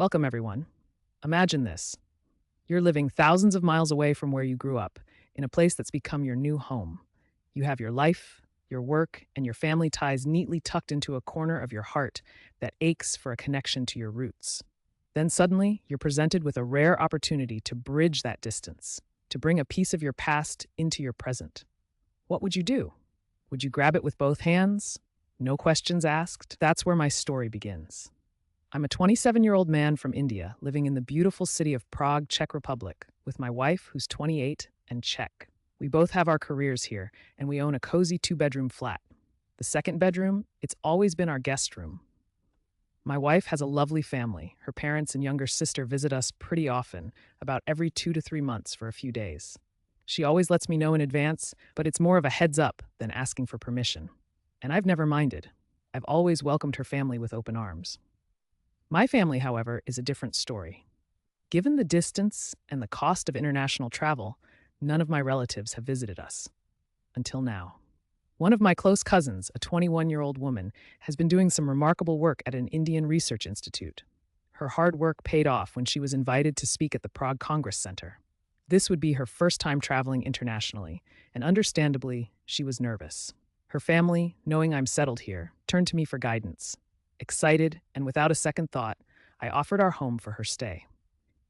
Welcome, everyone. Imagine this. You're living thousands of miles away from where you grew up, in a place that's become your new home. You have your life, your work, and your family ties neatly tucked into a corner of your heart that aches for a connection to your roots. Then suddenly, you're presented with a rare opportunity to bridge that distance, to bring a piece of your past into your present. What would you do? Would you grab it with both hands? No questions asked? That's where my story begins. I'm a 27-year-old man from India living in the beautiful city of Prague, Czech Republic, with my wife, who's 28 and Czech. We both have our careers here, and we own a cozy two-bedroom flat. The second bedroom, it's always been our guest room. My wife has a lovely family. Her parents and younger sister visit us pretty often, about every 2 to 3 months for a few days. She always lets me know in advance, but it's more of a heads up than asking for permission. And I've never minded. I've always welcomed her family with open arms. My family, however, is a different story. Given the distance and the cost of international travel, none of my relatives have visited us. Until now. One of my close cousins, a 21-year-old woman, has been doing some remarkable work at an Indian research institute. Her hard work paid off when she was invited to speak at the Prague Congress Center. This would be her first time traveling internationally, and understandably, she was nervous. Her family, knowing I'm settled here, turned to me for guidance. Excited and without a second thought, I offered our home for her stay.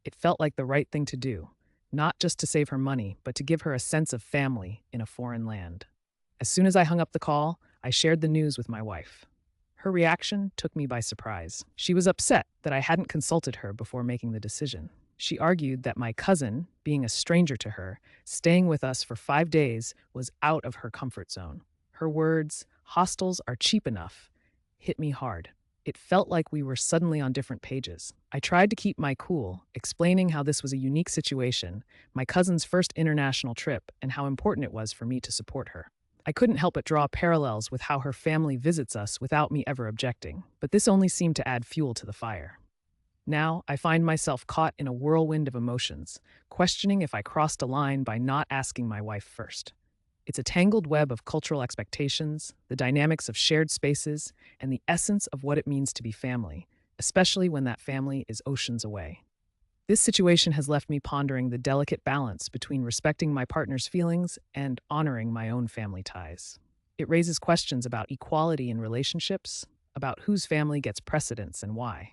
It felt like the right thing to do, not just to save her money, but to give her a sense of family in a foreign land. As soon as I hung up the call, I shared the news with my wife. Her reaction took me by surprise. She was upset that I hadn't consulted her before making the decision. She argued that my cousin, being a stranger to her, staying with us for 5 days, was out of her comfort zone. Her words, "Hostels are cheap enough," hit me hard. It felt like we were suddenly on different pages. I tried to keep my cool, explaining how this was a unique situation, my cousin's first international trip, and how important it was for me to support her. I couldn't help but draw parallels with how her family visits us without me ever objecting, but this only seemed to add fuel to the fire. Now, I find myself caught in a whirlwind of emotions, questioning if I crossed a line by not asking my wife first. It's a tangled web of cultural expectations, the dynamics of shared spaces, and the essence of what it means to be family, especially when that family is oceans away. This situation has left me pondering the delicate balance between respecting my partner's feelings and honoring my own family ties. It raises questions about equality in relationships, about whose family gets precedence and why.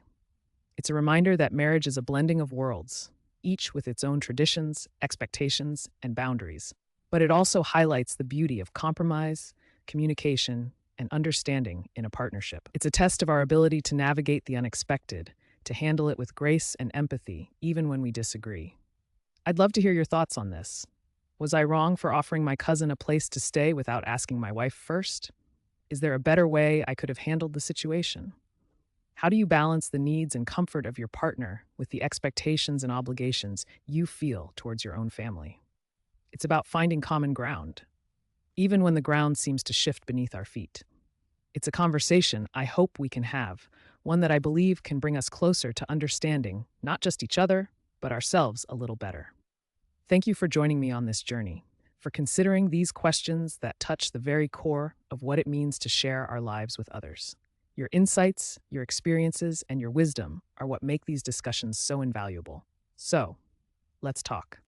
It's a reminder that marriage is a blending of worlds, each with its own traditions, expectations, and boundaries. But it also highlights the beauty of compromise, communication, and understanding in a partnership. It's a test of our ability to navigate the unexpected, to handle it with grace and empathy, even when we disagree. I'd love to hear your thoughts on this. Was I wrong for offering my cousin a place to stay without asking my wife first? Is there a better way I could have handled the situation? How do you balance the needs and comfort of your partner with the expectations and obligations you feel towards your own family? It's about finding common ground, even when the ground seems to shift beneath our feet. It's a conversation I hope we can have, one that I believe can bring us closer to understanding not just each other, but ourselves a little better. Thank you for joining me on this journey, for considering these questions that touch the very core of what it means to share our lives with others. Your insights, your experiences, and your wisdom are what make these discussions so invaluable. So, let's talk.